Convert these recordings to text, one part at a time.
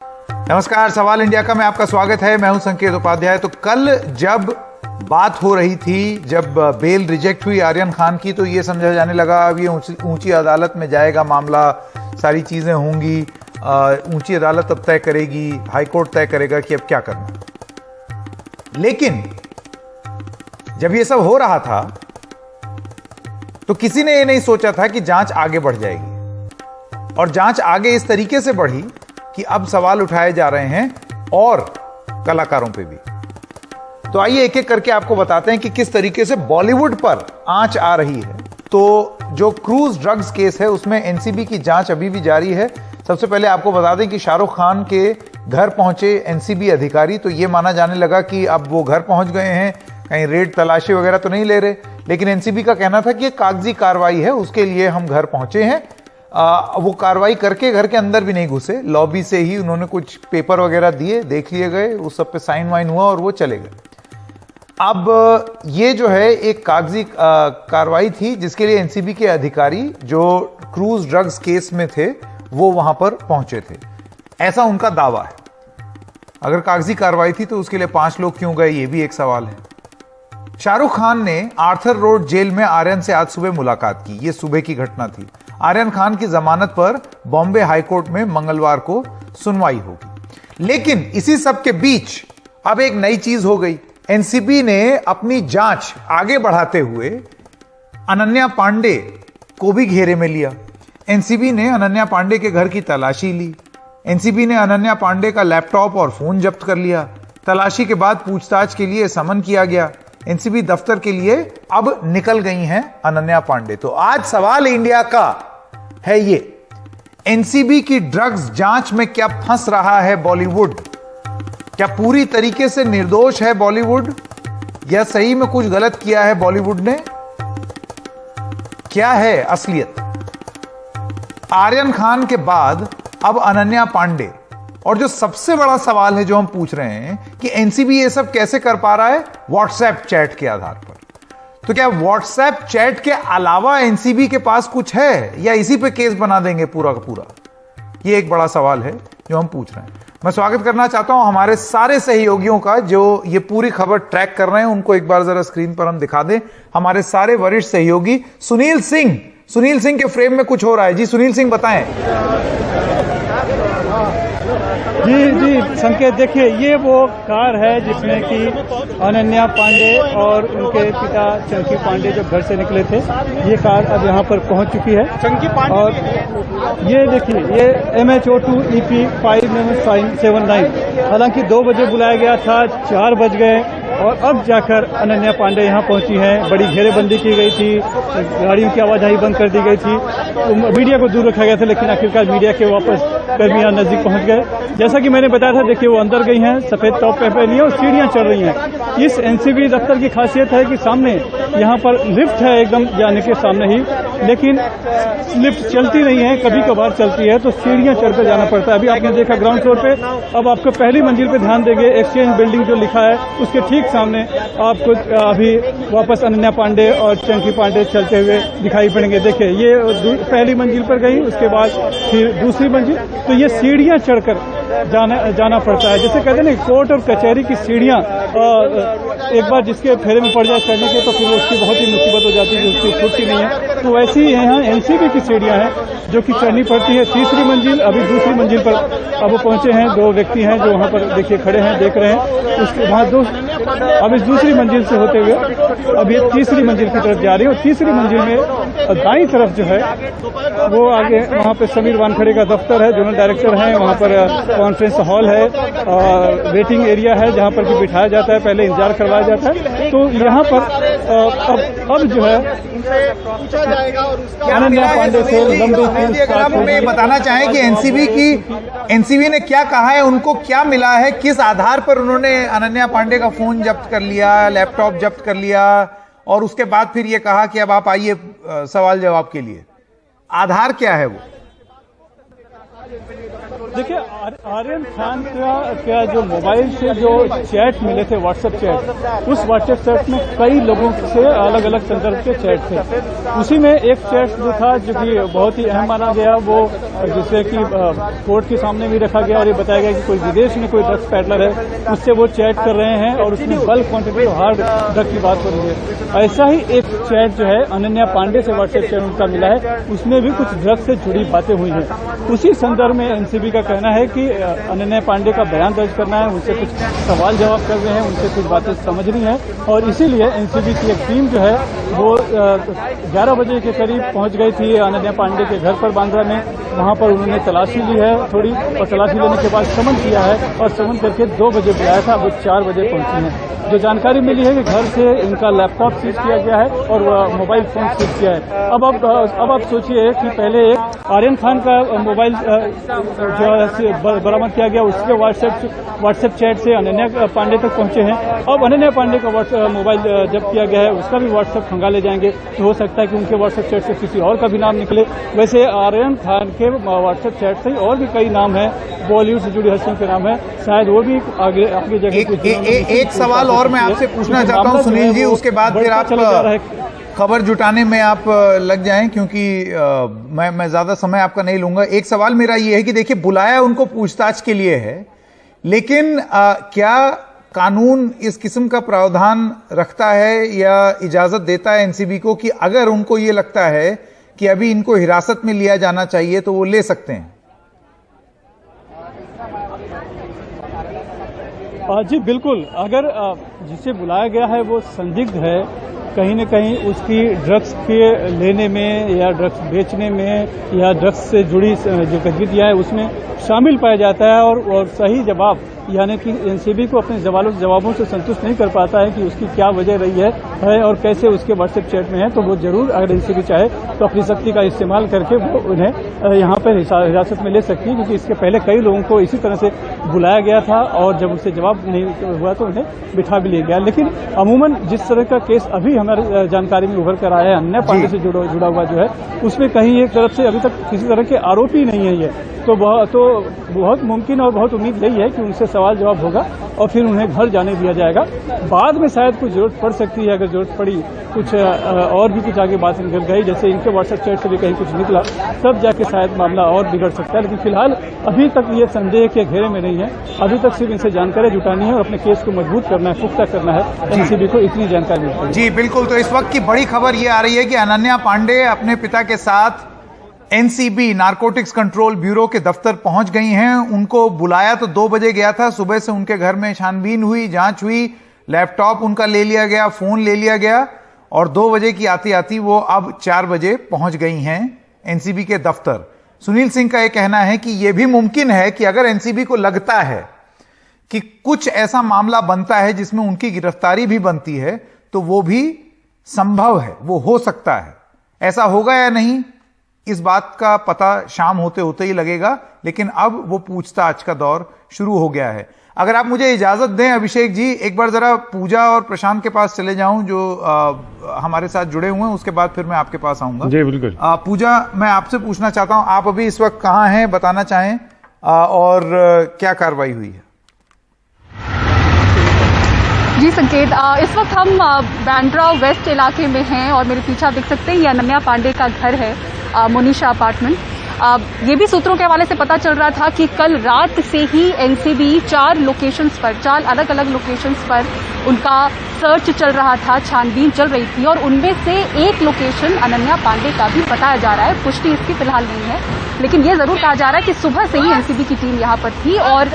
नमस्कार, सवाल इंडिया का में आपका स्वागत है। मैं हूं संकेत उपाध्याय। तो कल जब बात हो रही थी, जब बेल रिजेक्ट हुई आर्यन खान की, तो ये समझा जाने लगा अब ये ऊंची अदालत में जाएगा मामला, सारी चीजें होंगी, ऊंची अदालत अब तय करेगी, हाई कोर्ट तय करेगा कि अब क्या करना। लेकिन जब ये सब हो रहा था तो किसी ने ये नहीं सोचा था कि जांच आगे बढ़ जाएगी, और जांच आगे इस तरीके से बढ़ी कि अब सवाल उठाए जा रहे हैं और कलाकारों पे भी। तो आइए एक एक करके आपको बताते हैं कि किस तरीके से बॉलीवुड पर आंच आ रही है। तो जो क्रूज ड्रग्स केस है उसमें एनसीबी की जांच अभी भी जारी है। सबसे पहले आपको बता दें कि शाहरुख खान के घर पहुंचे एनसीबी अधिकारी, तो यह माना जाने लगा कि अब वो घर पहुंच गए हैं, कहीं रेड तलाशी वगैरह तो नहीं ले रहे। लेकिन एनसीबी का कहना था कि एक कागजी कार्रवाई है, उसके लिए हम घर पहुंचे हैं। वो कार्रवाई करके घर के अंदर भी नहीं घुसे, लॉबी से ही उन्होंने कुछ पेपर वगैरह दिए, देख लिए गए, उस सब पे साइन वाइन हुआ और वो चले गए। अब ये जो है एक कागजी कार्रवाई थी जिसके लिए एनसीबी के अधिकारी जो क्रूज ड्रग्स केस में थे वो वहां पर पहुंचे थे, ऐसा उनका दावा है। अगर कागजी कार्रवाई थी तो उसके लिए 5 लोग क्यों गए, ये भी एक सवाल है। शाहरुख खान ने आर्थर रोड जेल में आर्यन से आज सुबह मुलाकात की। यह सुबह की घटना थी। आर्यन खान की जमानत पर बॉम्बे हाईकोर्ट में मंगलवार को सुनवाई होगी। लेकिन इसी सब के बीच अब एक नई चीज हो गई। एनसीबी ने अपनी जांच आगे बढ़ाते हुए अनन्या पांडे को भी घेरे में लिया। एनसीबी ने अनन्या पांडे के घर की तलाशी ली। एनसीबी ने अनन्या पांडे का लैपटॉप और फोन जब्त कर लिया। तलाशी के बाद पूछताछ के लिए समन किया गया। एनसीबी दफ्तर के लिए अब निकल गई हैं अनन्या पांडे। तो आज सवाल इंडिया का है ये, एनसीबी की ड्रग्स जांच में क्या फंस रहा है बॉलीवुड? क्या पूरी तरीके से निर्दोष है बॉलीवुड, या सही में कुछ गलत किया है बॉलीवुड ने? क्या है असलियत? आर्यन खान के बाद अब अनन्या पांडे, और जो सबसे बड़ा सवाल है जो हम पूछ रहे हैं कि एनसीबी ये सब कैसे कर पा रहा है? व्हाट्सएप चैट के आधार पर। तो क्या व्हाट्सएप चैट के अलावा एनसीबी के पास कुछ है, या इसी पे केस बना देंगे पूरा का पूरा? ये एक बड़ा सवाल है जो हम पूछ रहे हैं। मैं स्वागत करना चाहता हूं हमारे सारे सहयोगियों का जो ये पूरी खबर ट्रैक कर रहे हैं। उनको एक बार जरा स्क्रीन पर हम दिखा दें। हमारे सारे वरिष्ठ सहयोगी। सुनील सिंह के फ्रेम में कुछ हो रहा है जी। सुनील सिंह बताएं। जी संकेत, देखिए ये वो कार है जिसमें कि अनन्या पांडे और उनके पिता चंकी पांडे जो घर से निकले थे, ये कार अब यहाँ पर पहुँच चुकी है। चंकी पांडे, और ये देखिए ये MH02 EP 5979। हालांकि 2 बजे बुलाया गया था, 4 बज गए और अब जाकर अनन्या पांडे यहाँ पहुंची हैं। बड़ी घेरेबंदी की गई थी, गाड़ियों की आवाजाही बंद कर दी गई थी, तो मीडिया को दूर रखा गया था, लेकिन आखिरकार मीडिया के वापस कर्मी नजदीक पहुंच गए। जैसा कि मैंने बताया था, देखिए वो अंदर गई हैं, सफेद टॉप पहनी है और सीढ़ियां चढ़ रही हैं। इस एनसीबी दफ्तर की खासियत है कि सामने यहाँ पर लिफ्ट है एकदम जाने के सामने ही, लेकिन लिफ्ट चलती नहीं है, कभी कभार चलती है, तो सीढ़ियां चढ़कर जाना पड़ता है। अभी आपने देखा ग्राउंड फ्लोर पे, अब आपको पहली मंजिल पे ध्यान देंगे, एक्सचेंज बिल्डिंग जो लिखा है उसके ठीक सामने आपको अभी वापस अनन्या पांडे और चंकी पांडे चलते हुए दिखाई पड़ेंगे। देखिए ये पहली मंजिल पर गई, उसके बाद फिर दूसरी मंजिल, तो ये सीढ़ियां चढ़कर जाना पड़ता है। जैसे कहते हैं ना, कोर्ट और कचहरी की सीढ़ियां एक बार जिसके फेरे में पड़ जाए चढ़ने के, तो फिर उसकी बहुत ही मुसीबत हो जाती है, उसकी छूटती नहीं है। तो वैसे ही यहाँ एनसीबी की सीढ़ियां हैं जो कि चढ़नी पड़ती है। तीसरी मंजिल, अभी दूसरी मंजिल पर अब वो पहुंचे हैं। 2 व्यक्ति हैं जो वहाँ पर देखिए खड़े हैं, देख रहे हैं। उसके बाद अब इस दूसरी मंजिल से होते हुए अब ये तीसरी मंजिल की तरफ जा रही है, और तीसरी मंजिल में दाईं तरफ जो है वो आगे वहाँ पे समीर वानखड़े का दफ्तर है, जनरल डायरेक्टर हैं। वहाँ पर कॉन्फ्रेंस हॉल है और वेटिंग एरिया है जहाँ पर कि बिठाया जाता है, पहले इंतजार करवाया जाता है। तो यहाँ पर अब जो है अनन्या पांडे से लंबी अगर आप हमें बताना चाहें कि एनसीबी ने क्या कहा है, उनको क्या मिला है, किस आधार पर उन्होंने अनन्या पांडे का फोन जब्त कर लिया, लैपटॉप जब्त कर लिया, और उसके बाद फिर ये कहा कि अब आप आइए सवाल जवाब के लिए, आधार क्या है वो? देखिए, आर्यन खान का जो मोबाइल से जो चैट मिले थे, व्हाट्सएप चैट, उस व्हाट्सएप चैट में कई लोगों से अलग अलग संदर्भ के चैट थे। उसी में एक चैट जो था, जो कि बहुत ही अहम माना गया, वो जिसे कि कोर्ट के सामने भी रखा गया और ये बताया गया कि कोई विदेश में कोई ड्रग्स पैडलर है, उससे वो चैट कर रहे हैं और उसमें बल्क क्वांटिटी और हार्ड ड्रग की बात हो रही है। ऐसा ही एक चैट जो है अनन्या पांडे से व्हाट्सएप चैट उनका मिला है, उसमें भी कुछ ड्रग्स से जुड़ी बातें हुई हैं। उसी संदर्भ में एनसीबी का कहना है कि अनन्या पांडे का बयान दर्ज करना है, उनसे कुछ सवाल जवाब कर रहे हैं, उनसे कुछ बातें समझनी है और इसीलिए एनसीबी की एक टीम जो है वो 11 बजे के करीब पहुंच गई थी अनन्या पांडे के घर पर बांद्रा में। वहां पर उन्होंने तलाशी ली है थोड़ी, और तलाशी लेने के बाद समन किया है और समन करके 2 बजे बुलाया था, वो 4 बजे पहुंची हैं। जो जानकारी मिली है कि घर से इनका लैपटॉप सीज किया गया है और मोबाइल फोन सीज किया है। अब आप सोचिए कि पहले एक आर्यन खान का मोबाइल जो है बरामद किया गया, उसके व्हाट्सएप चैट से अनन्या पांडे तक पहुंचे हैं। अब अनन्या पांडे का मोबाइल जब्त किया गया है, उसका भी व्हाट्सएप खंगाले जाएंगे, तो हो सकता है कि उनके व्हाट्सएप चैट से किसी और का भी नाम निकले। वैसे आर्यन खान के व्हाट्सएप चैट से और भी कई नाम है, बॉलीवुड से जुड़ी हस्तियों के नाम है, शायद वो भी आगे जगह। एक सवाल और मैं आपसे पूछना चाहता हूं सुनील जी, उसके बाद फिर आप खबर जुटाने में आप लग जाएं, क्योंकि मैं ज्यादा समय आपका नहीं लूंगा। एक सवाल मेरा ये है कि देखिए, बुलाया उनको पूछताछ के लिए है, लेकिन क्या कानून इस किस्म का प्रावधान रखता है या इजाजत देता है एनसीबी को कि अगर उनको ये लगता है कि अभी इनको हिरासत में लिया जाना चाहिए तो वो ले सकते हैं? जी बिल्कुल, अगर जिसे बुलाया गया है वो संदिग्ध है, कहीं न कहीं उसकी ड्रग्स के लेने में या ड्रग्स बेचने में या ड्रग्स से जुड़ी जो गतिविधियां है उसमें शामिल पाया जाता है और सही जवाब यानी कि एनसीबी को अपने जवाबों से संतुष्ट नहीं कर पाता है कि उसकी क्या वजह रही है और कैसे उसके व्हाट्सएप चैट में है, तो वो जरूर अगर एनसीबी चाहे तो अपनी शक्ति का इस्तेमाल करके वो उन्हें यहाँ पर हिरासत में ले सकती है, क्योंकि इसके पहले कई लोगों को इसी तरह से बुलाया गया था और जब उससे जवाब नहीं हुआ तो उन्हें बिठा भी लिया गया। लेकिन अमूमन जिस तरह का केस अभी हमारे जानकारी में उभर कर आया है अनन्या पांडे से जुड़ा हुआ जो है, उसमें कहीं एक तरफ से अभी तक किसी तरह के आरोपी नहीं है ये, तो बहुत मुमकिन और बहुत उम्मीद यही है कि उनसे सवाल जवाब होगा और फिर उन्हें घर जाने दिया जाएगा। बाद में शायद कुछ जरूरत पड़ सकती है, अगर जरूरत पड़ी कुछ और भी कुछ आगे बात निकल गई, जैसे इनके व्हाट्सएप चैट से भी कहीं कुछ निकला, तब जाके शायद मामला और बिगड़ सकता है। लेकिन फिलहाल अभी तक ये संदेह के घेरे में नहीं है, अभी तक सिर्फ इनसे जानकारी जुटानी है और अपने केस को मजबूत करना है, पुख्ता करना है। एनसीबी को इतनी जानकारी मिलती है। जी बिल्कुल, तो इस वक्त की बड़ी खबर ये आ रही है कि अनन्या पांडे अपने पिता के साथ एनसीबी नारकोटिक्स कंट्रोल ब्यूरो के दफ्तर पहुंच गई हैं। उनको बुलाया तो 2 बजे गया था, सुबह से उनके घर में छानबीन हुई, जांच हुई, लैपटॉप उनका ले लिया गया, फोन ले लिया गया और 2 बजे की आती आती वो अब 4 बजे पहुंच गई हैं एनसीबी के दफ्तर। सुनील सिंह का यह कहना है कि यह भी मुमकिन है कि अगर एनसीबी को लगता है कि कुछ ऐसा मामला बनता है जिसमें उनकी गिरफ्तारी भी बनती है, तो वो भी संभव है, वो हो सकता है। ऐसा होगा या नहीं, इस बात का पता शाम होते होते ही लगेगा, लेकिन अब वो पूछताछ का दौर शुरू हो गया है। अगर आप मुझे इजाजत दें अभिषेक जी, एक बार जरा पूजा और प्रशांत के पास चले जाऊं जो हमारे साथ जुड़े हुए हैं, उसके बाद फिर मैं आपके पास आऊंगा। जी बिल्कुल। पूजा, मैं आपसे पूछना चाहता हूं, आप अभी इस वक्त कहां हैं, बताना चाहें और क्या कार्रवाई हुई है? जी संकेत, इस वक्त हम बांद्रा वेस्ट इलाके में हैं और मेरे पीछे आप देख सकते हैं ये अनन्या पांडे का घर है, मोनिशा अपार्टमेंट। ये भी सूत्रों के हवाले से पता चल रहा था कि कल रात से ही एनसीबी 4 अलग अलग लोकेशंस पर उनका सर्च चल रहा था, छानबीन चल रही थी और उनमें से एक लोकेशन अनन्या पांडे का भी बताया जा रहा है। पुष्टि इसकी फिलहाल नहीं है, लेकिन ये जरूर कहा जा रहा है कि सुबह से ही एनसीबी की टीम यहाँ पर थी और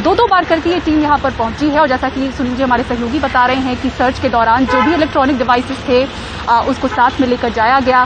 2 बार करके ये टीम यहाँ पर पहुंची है। और जैसा कि सुनील जी हमारे सहयोगी बता रहे हैं कि सर्च के दौरान जो भी इलेक्ट्रॉनिक डिवाइसेस थे उसको साथ में लेकर जाया गया।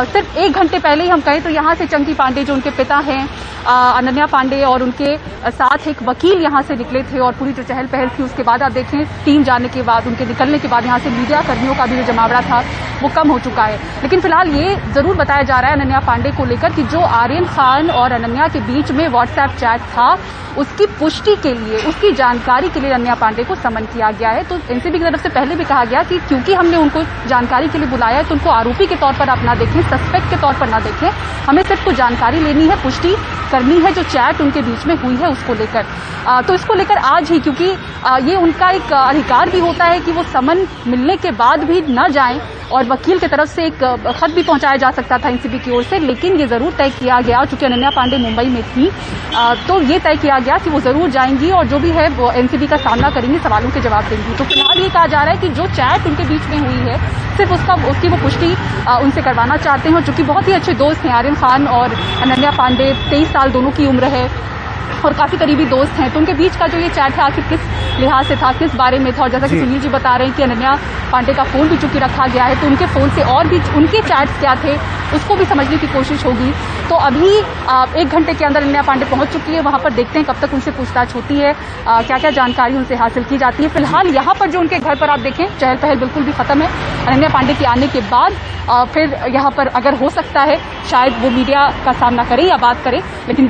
सिर्फ 1 घंटे पहले ही हम कहें तो यहाँ से चंकी पांडे जो उनके पिता हैं, अनन्या पांडे और उनके साथ एक वकील यहाँ से निकले थे और पूरी जो चहल पहल थी उसके बाद आप देखें टीम जाने के बाद, उनके निकलने के बाद यहाँ से मीडिया कर्मियों का भी जो जमावड़ा था वो कम हो चुका है। लेकिन फिलहाल ये जरूर बताया जा रहा है अनन्या पांडे को लेकर कि जो आर्यन खान और अनन्या के बीच में व्हाट्सएप चैट था उसकी पुष्टि के लिए, उसकी जानकारी के लिए अनन्या पांडे को समन किया गया है। तो एनसीबी की तरफ से पहले भी कहा गया कि क्योंकि हमने उनको जानकारी के लिए बुलाया है तो उनको आरोपी के तौर पर आप ना देखें, सस्पेक्ट के तौर पर ना देखें, हमें सिर्फ कुछ जानकारी लेनी है, पुष्टि करनी है जो चैट उनके बीच में हुई है उसको लेकर। तो इसको लेकर आज ही, क्योंकि ये उनका एक अधिकार भी होता है कि वो समन मिलने के बाद भी न जाएं, और वकील की तरफ से एक खत भी पहुंचाया जा सकता था एनसीबी की ओर से, लेकिन ये जरूर तय किया गया, चूंकि अनन्या पांडे मुंबई में थी तो ये तय किया गया कि वो जरूर जाएंगी और जो भी है वो एनसीबी का सामना करेंगी, सवालों के जवाब देंगी। तो फिलहाल ये कहा जा रहा है कि जो चैट उनके बीच में हुई है सिर्फ उसकी वो पुष्टि उनसे करवाना चाहते हैं, चूंकि बहुत ही अच्छे दोस्त हैं आर्यन खान और अनन्या पांडे, 23 साल दोनों की उम्र है और काफी करीबी दोस्त हैं। तो उनके बीच का जो ये चैट है आखिर किस लिहाज से था, किस बारे में था, और जैसा कि सुनील जी बता रहे हैं कि अनन्या पांडे का फोन भी चूंकि रखा गया है, तो उनके फोन से और भी उनके चैट्स क्या थे उसको भी समझने की कोशिश होगी। तो अभी 1 घंटे के अंदर अनन्या पांडे पहुंच चुकी है, वहां पर देखते हैं कब तक उनसे पूछताछ होती है, क्या क्या जानकारी उनसे हासिल की जाती है। फिलहाल यहाँ पर जो उनके घर पर आप देखें चहल पहल बिल्कुल भी खत्म है। अनन्या पांडे के आने के बाद फिर यहाँ पर अगर हो सकता है शायद वो मीडिया का सामना करे या बात करे, लेकिन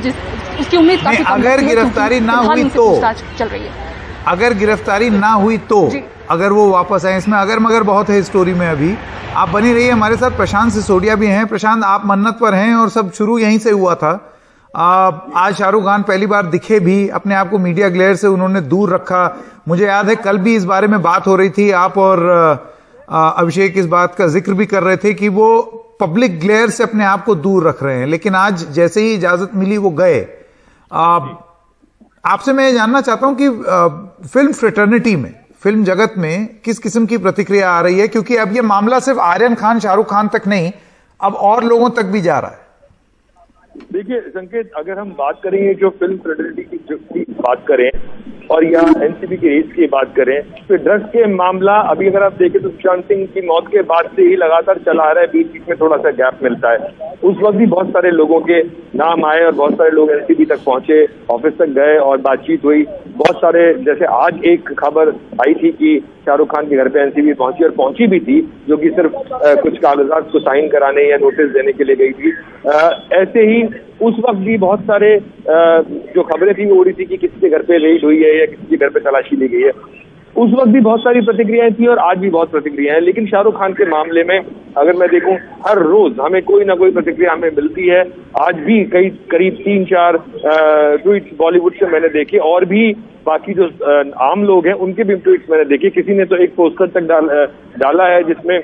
उसकी उम्मीद काफी कम अगर गिरफ्तारी ना हुई तो चल रही है। अगर गिरफ्तारी ना हुई तो अगर वो वापस आए, इसमें अगर मगर बहुत है स्टोरी में। अभी आप बनी रहिए हमारे साथ। प्रशांत सिसोदिया भी हैं। प्रशांत, आप मन्नत पर हैं और सब शुरू यहीं से हुआ था। आज शाहरुख खान पहली बार दिखे भी, अपने आप को मीडिया ग्लेयर से उन्होंने दूर रखा। मुझे याद है कल भी इस बारे में बात हो रही थी, आप और अभिषेक इस बात का जिक्र भी कर रहे थे कि वो पब्लिक ग्लेयर से अपने आप को दूर रख रहे हैं, लेकिन आज जैसे ही इजाजत मिली वो गए। आपसे मैं जानना चाहता हूं कि फिल्म फ्रेटर्निटी में, फिल्म जगत में किस किस्म की प्रतिक्रिया आ रही है, क्योंकि अब ये मामला सिर्फ आर्यन खान शाहरुख खान तक नहीं, अब और लोगों तक भी जा रहा है। देखिए संकेत, अगर हम बात करेंगे जो फिल्म फ्रेटर्निटी की बात करें और या एनसीबी के रेस की बात करें, तो ड्रग्स के मामला अभी अगर आप देखें तो सुशांत सिंह की मौत के बाद से ही लगातार चला आ रहा है। बीच बीच में थोड़ा सा गैप मिलता है। उस वक्त भी बहुत सारे लोगों के नाम आए और बहुत सारे लोग एनसीबी तक पहुंचे, ऑफिस तक गए और बातचीत हुई। बहुत सारे, जैसे आज एक खबर आई थी कि शाहरुख खान के घर पे एनसीबी पहुंची, और पहुंची भी थी, जो कि सिर्फ कुछ कागजात को साइन कराने या नोटिस देने के लिए गई थी। ऐसे ही उस वक्त भी बहुत सारे जो खबरें थी वो हो रही थी कि किसी के घर पे रेड हुई है या किसी के घर पे तलाशी ली गई है। उस वक्त भी बहुत सारी प्रतिक्रियाएं थी और आज भी बहुत प्रतिक्रियाएं हैं। लेकिन शाहरुख खान के मामले में अगर मैं देखूं, हर रोज हमें कोई ना कोई प्रतिक्रिया हमें मिलती है। आज भी करीब 3-4 ट्वीट बॉलीवुड से मैंने देखे, और भी बाकी जो आम लोग हैं उनके भी ट्वीट्स मैंने देखे। किसी ने तो एक पोस्टर तक डाला है जिसमें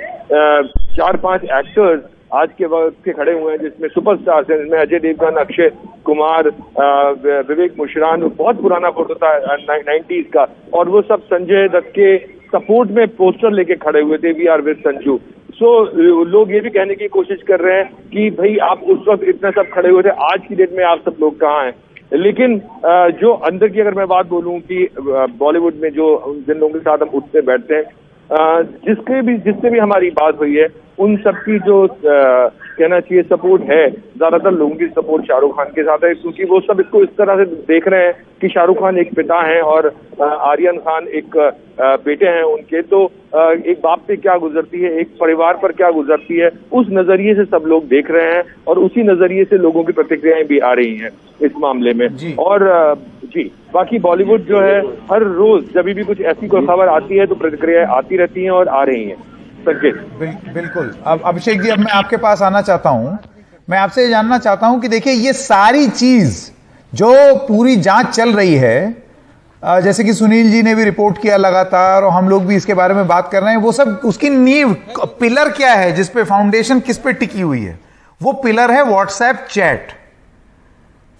4-5 एक्टर्स आज के वक्त के खड़े हुए हैं, जिसमें सुपरस्टार्स हैं, जिसमें अजय देवगन, अक्षय कुमार, विवेक मुशरान, बहुत पुराना फोटो था 90s का, और वो सब संजय दत्त के सपोर्ट में पोस्टर लेके खड़े हुए थे, वी आर विद संजू। लोग ये भी कहने की कोशिश कर रहे हैं कि भाई आप उस वक्त इतने सब खड़े हुए थे, आज की डेट में आप सब लोग कहाँ हैं। लेकिन जो अंदर की अगर मैं बात बोलूं कि बॉलीवुड में जो जिन लोगों के साथ हम उठते बैठते हैं, जिससे भी हमारी बात हुई है, उन सबकी जो कहना चाहिए सपोर्ट है, ज्यादातर लोगों की सपोर्ट शाहरुख खान के साथ है, क्योंकि वो सब इसको इस तरह से देख रहे हैं कि शाहरुख खान एक पिता हैं और आर्यन खान एक बेटे हैं उनके। तो एक बाप पे क्या गुजरती है, एक परिवार पर क्या गुजरती है, उस नजरिए से सब लोग देख रहे हैं और उसी नजरिए से लोगों की प्रतिक्रियाएं भी आ रही हैं इस मामले में। और जी, बाकी बॉलीवुड जो है हर रोज जब भी कुछ ऐसी कोई खबर आती है तो प्रतिक्रियाएं आती रहती हैं और आ रही हैं। बिल्कुल। अब अभिषेक जी, अब मैं आपके पास आना चाहता हूं। मैं आपसे ये जानना चाहता हूं कि देखिए ये सारी चीज जो पूरी जांच चल रही है, जैसे कि सुनील जी ने भी रिपोर्ट किया लगातार और हम लोग भी इसके बारे में बात कर रहे हैं, वो सब उसकी नींव, पिलर क्या है जिसपे फाउंडेशन किस पे टिकी हुई है? वो पिलर है व्हाट्सएप चैट।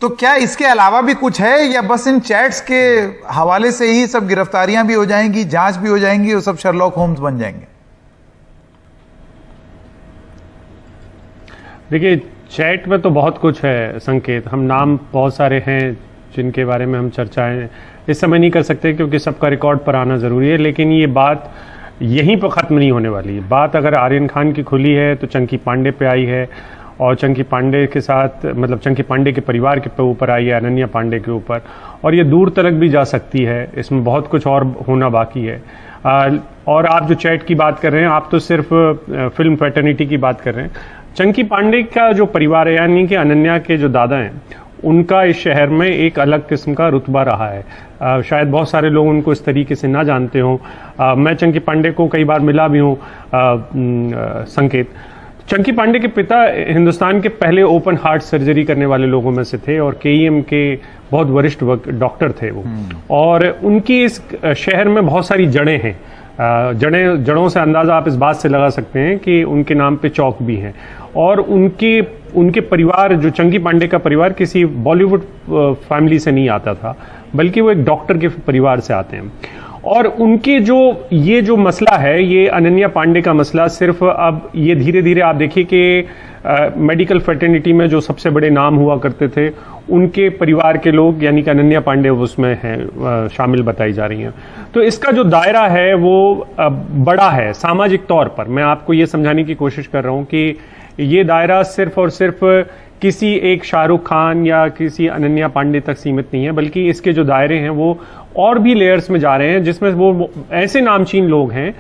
तो क्या इसके अलावा भी कुछ है या बस इन चैट्स के हवाले से ही सब गिरफ्तारियां भी हो जाएंगी, जांच भी हो जाएंगी और सब शर्लॉक होम्स बन जाएंगे? देखिए, चैट में तो बहुत कुछ है संकेत। हम नाम बहुत सारे हैं जिनके बारे में हम चर्चाएं इस समय नहीं कर सकते क्योंकि सबका रिकॉर्ड पर आना जरूरी है, लेकिन ये बात यहीं पर ख़त्म नहीं होने वाली है। बात अगर आर्यन खान की खुली है तो चंकी पांडे पे आई है, और चंकी पांडे के साथ, मतलब चंकी पांडे के परिवार के ऊपर आई है, अनन्या पांडे के ऊपर, और ये दूर तक भी जा सकती है। इसमें बहुत कुछ और होना बाकी है। और आप जो चैट की बात कर रहे हैं, आप तो सिर्फ फिल्म फ्रेटर्निटी की बात कर रहे हैं। चंकी पांडे का जो परिवार है, यानी कि अनन्या के जो दादा हैं, उनका इस शहर में एक अलग किस्म का रुतबा रहा है। शायद बहुत सारे लोग उनको इस तरीके से ना जानते हों। मैं चंकी पांडे को कई बार मिला भी हूँ संकेत। चंकी पांडे के पिता हिंदुस्तान के पहले ओपन हार्ट सर्जरी करने वाले लोगों में से थे और केईएम के बहुत वरिष्ठ डॉक्टर थे वो। और उनकी इस शहर में बहुत सारी जड़ें हैं। जड़ों से अंदाजा आप इस बात से लगा सकते हैं कि उनके नाम पे चौक भी हैं। और उनके परिवार, जो चंकी पांडे का परिवार, किसी बॉलीवुड फैमिली से नहीं आता था, बल्कि वो एक डॉक्टर के परिवार से आते हैं। और उनके ये जो मसला है, ये अनन्या पांडे का मसला, सिर्फ अब ये धीरे धीरे आप देखिए कि मेडिकल फ्रेटर्निटी में जो सबसे बड़े नाम हुआ करते थे, उनके परिवार के लोग, यानी कि अनन्या पांडे उसमें हैं, शामिल बताई जा रही हैं। तो इसका जो दायरा है वो बड़ा है सामाजिक तौर पर। मैं आपको ये समझाने की कोशिश कर रहा हूं कि ये दायरा सिर्फ और सिर्फ किसी एक शाहरुख खान या किसी अनन्या पांडे तक सीमित नहीं है, बल्कि इसके जो दायरे हैं वो और भी लेयर्स में जा रहे हैं, जिसमें वो ऐसे नामचीन लोग हैं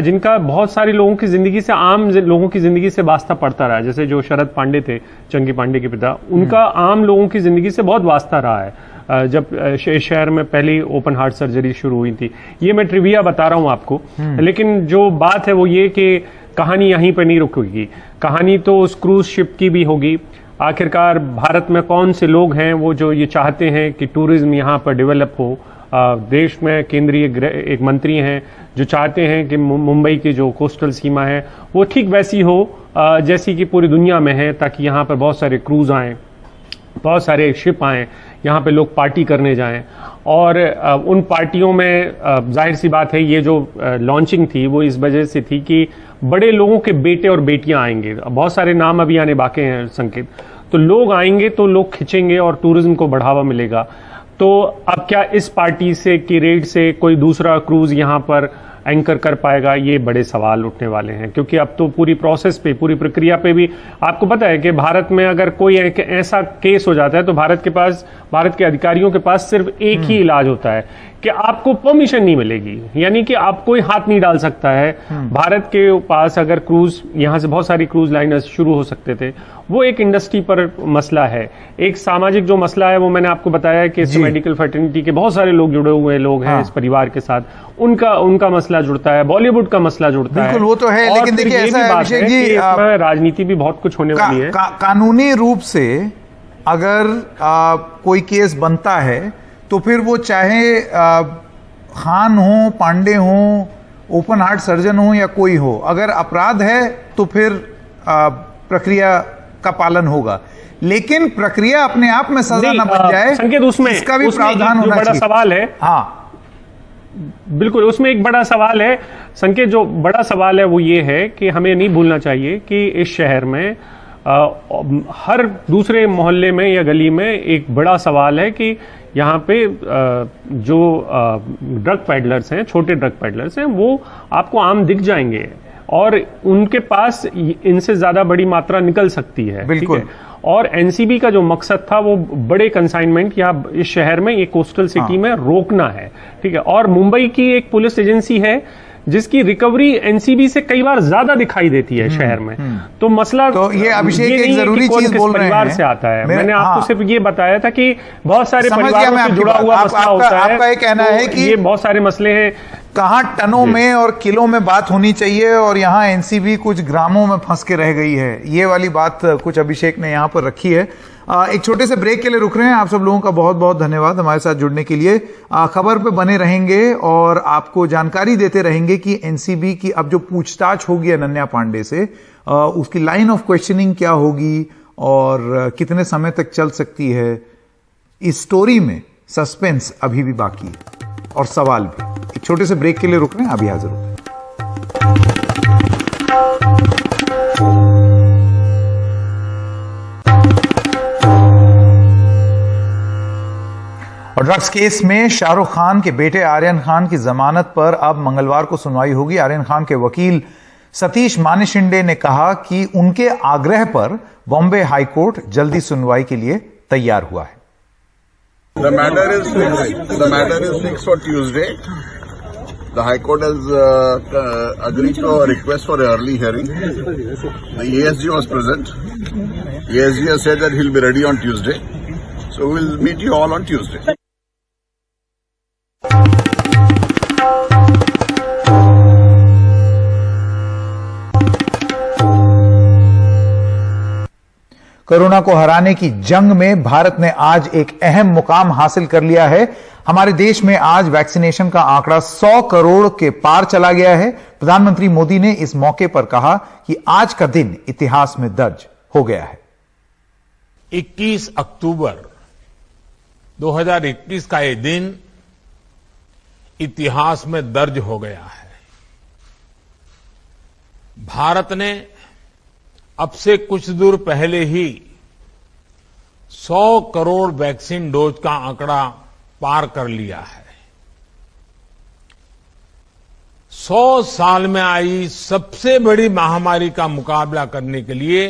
जिनका बहुत सारे लोगों की जिंदगी से, आम लोगों की जिंदगी से वास्ता पड़ता रहा है। जैसे जो शरद पांडे थे, चंकी पांडे के पिता, उनका आम लोगों की जिंदगी से बहुत वास्ता रहा है। जब शहर में पहली ओपन हार्ट सर्जरी शुरू हुई थी, ये मैं ट्रिविया बता रहा हूं आपको, लेकिन जो बात है वो ये कि कहानी यहीं पर नहीं रुकेगी। कहानी तो उस क्रूज शिप की भी होगी। आखिरकार भारत में कौन से लोग हैं वो जो ये चाहते हैं कि टूरिज्म यहाँ पर डेवलप हो। देश में केंद्रीय एक मंत्री हैं जो चाहते हैं कि मुंबई की जो कोस्टल सीमा है वो ठीक वैसी हो जैसी कि पूरी दुनिया में है, ताकि यहाँ पर बहुत सारे क्रूज आएँ, बहुत सारे शिप आएँ, यहाँ पे लोग पार्टी करने जाएं। और उन पार्टियों में जाहिर सी बात है, ये जो लॉन्चिंग थी वो इस वजह से थी कि बड़े लोगों के बेटे और बेटियां आएंगे। बहुत सारे नाम अभी आने बाकी हैं संकेत। तो लोग आएंगे तो लोग खिंचेंगे और टूरिज्म को बढ़ावा मिलेगा। तो अब क्या इस पार्टी से की रेट से कोई दूसरा क्रूज यहाँ पर एंकर कर पाएगा, ये बड़े सवाल उठने वाले हैं। क्योंकि अब तो पूरी प्रोसेस पे, पूरी प्रक्रिया पे भी आपको पता है कि भारत में अगर कोई ऐसा केस हो जाता है तो भारत के अधिकारियों के पास सिर्फ एक ही इलाज होता है कि आपको परमिशन नहीं मिलेगी, यानी कि आप कोई हाथ नहीं डाल सकता है। भारत के पास अगर क्रूज, यहां से बहुत सारी क्रूज लाइनर्स शुरू हो सकते थे, वो एक इंडस्ट्री पर मसला है। एक सामाजिक जो मसला है वो मैंने आपको बताया कि इस मेडिकल फ्रेटर्निटी के बहुत सारे लोग जुड़े हुए लोग हैं इस परिवार के साथ, उनका मसला जुड़ता है, बॉलीवुड का मसला जुड़ता है। वो तो है, लेकिन देखिए ऐसा है अभिषेक जी, राजनीति भी बहुत कुछ होने वाली है। कानूनी रूप से अगर कोई केस बनता है तो फिर वो चाहे खान हो, पांडे हो, ओपन हार्ट सर्जन हो या कोई हो, अगर अपराध है तो फिर प्रक्रिया का पालन होगा। लेकिन प्रक्रिया अपने आप में सजा न बन जाए, संकेत, उसमें इसका भी प्रावधान होना चाहिए। बड़ा सवाल है। हाँ बिल्कुल, उसमें एक बड़ा सवाल है संकेत। जो बड़ा सवाल है वो ये है कि हमें नहीं भूलना चाहिए कि इस शहर में हर दूसरे मोहल्ले में या गली में एक बड़ा सवाल है कि यहाँ पे जो ड्रग पैडलर्स हैं, छोटे ड्रग पैडलर्स हैं, वो आपको आम दिख जाएंगे और उनके पास इनसे ज्यादा बड़ी मात्रा निकल सकती है। बिल्कुल। और एनसीबी का जो मकसद था वो बड़े कंसाइनमेंट या इस शहर में, ये कोस्टल सिटी में रोकना है, ठीक है। और मुंबई की एक पुलिस एजेंसी है जिसकी रिकवरी एनसीबी से कई बार ज्यादा दिखाई देती है शहर में। तो मसला तो ये अभिषेक एक जरूरी चीज बोल रहे हैं, परिवार से आता है। मैंने आपको सिर्फ ये बताया था कि बहुत सारे परिवारों से जुड़ा हुआ मसला होता है। आपका ये कहना है कि ये बहुत सारे मसले हैं, कहां टनों में और किलों में बात होनी चाहिए और यहाँ एनसीबी कुछ ग्रामों में फंस के रह गई है। ये वाली बात कुछ अभिषेक ने यहाँ पर रखी है। एक छोटे से ब्रेक के लिए रुक रहे हैं। आप सब लोगों का बहुत बहुत धन्यवाद हमारे साथ जुड़ने के लिए। खबर पे बने रहेंगे और आपको जानकारी देते रहेंगे कि एनसीबी की अब जो पूछताछ होगी अनन्या पांडे से, उसकी लाइन ऑफ क्वेश्चनिंग क्या होगी और कितने समय तक चल सकती है। इस स्टोरी में सस्पेंस अभी भी बाकी है और सवाल भी। एक छोटे से ब्रेक के लिए रुक रहे हैं, अभी हाजिर होते हैं। और ड्रग्स केस में शाहरुख खान के बेटे आर्यन खान की जमानत पर अब मंगलवार को सुनवाई होगी। आर्यन खान के वकील सतीश मानिशिंडे ने कहा कि उनके आग्रह पर बॉम्बे हाई कोर्ट जल्दी सुनवाई के लिए तैयार हुआ है। The matter is fixed for Tuesday. The High Court has agreed to a request for early hearing. The ASG was present. ASG has said that he'll be ready on Tuesday. So we'll meet you all on Tuesday. Corona को हराने की जंग में भारत ने आज एक अहम मुकाम हासिल कर लिया है। हमारे देश में आज वैक्सीनेशन का आंकड़ा 100 करोड़ के पार चला गया है। प्रधानमंत्री मोदी ने इस मौके पर कहा कि आज का दिन इतिहास में दर्ज हो गया है। 21 अक्टूबर 2021 का ये दिन इतिहास में दर्ज हो गया है। भारत ने अब से कुछ दूर पहले ही 100 करोड़ वैक्सीन डोज का आंकड़ा पार कर लिया है। 100 साल में आई सबसे बड़ी महामारी का मुकाबला करने के लिए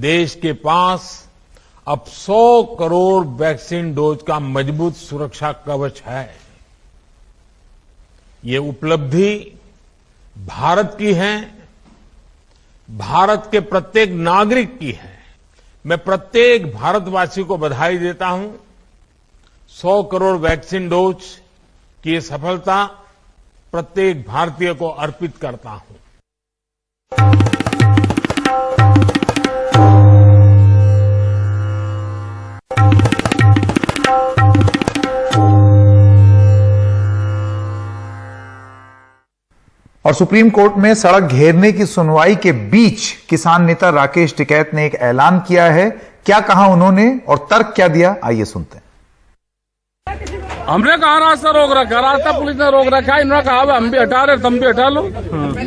देश के पास अब 100 करोड़ वैक्सीन डोज का मजबूत सुरक्षा कवच है। ये उपलब्धि भारत की है, भारत के प्रत्येक नागरिक की है। मैं प्रत्येक भारतवासी को बधाई देता हूं। 100 करोड़ वैक्सीन डोज की ये सफलता प्रत्येक भारतीय को अर्पित करता हूं। और सुप्रीम कोर्ट में सड़क घेरने की सुनवाई के बीच किसान नेता राकेश टिकैत ने एक ऐलान किया है। क्या कहा उन्होंने और तर्क क्या दिया, आइए सुनते हैं। हमने कहा रास्ता रोक रखा, रास्ता पुलिस ने रोक रखा। इन्होंने कहा हम भी हटा रहे, तुम भी हटा लो।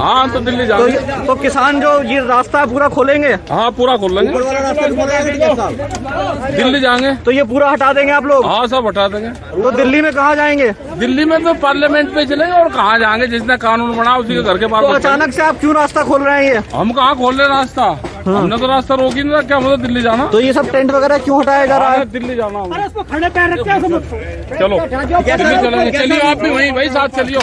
हाँ तो दिल्ली जाएंगे। तो किसान जो ये रास्ता पूरा खोलेंगे? हाँ पूरा खोल लेंगे, दिल्ली जाएंगे। तो ये पूरा हटा देंगे आप लोग? हाँ सब हटा देंगे। तो दिल्ली में कहाँ जाएंगे? दिल्ली में तो पार्लियामेंट पे चलेंगे और कहाँ जाएंगे, जिसने कानून बना उसी के घर के पास। तो अचानक से आप क्यों रास्ता खोल रहे हैं? ये हम कहाँ खोल रहे रास्ता, हमने तो रास्ता रोक ही नहीं रखा। मतलब दिल्ली जाना। तो ये सब टेंट वगैरह क्यों हटाया जा रहा है? दिल्ली जाना। चलो दिल्ली चलेंगे। चलिए आप भी वही साथ चलियो।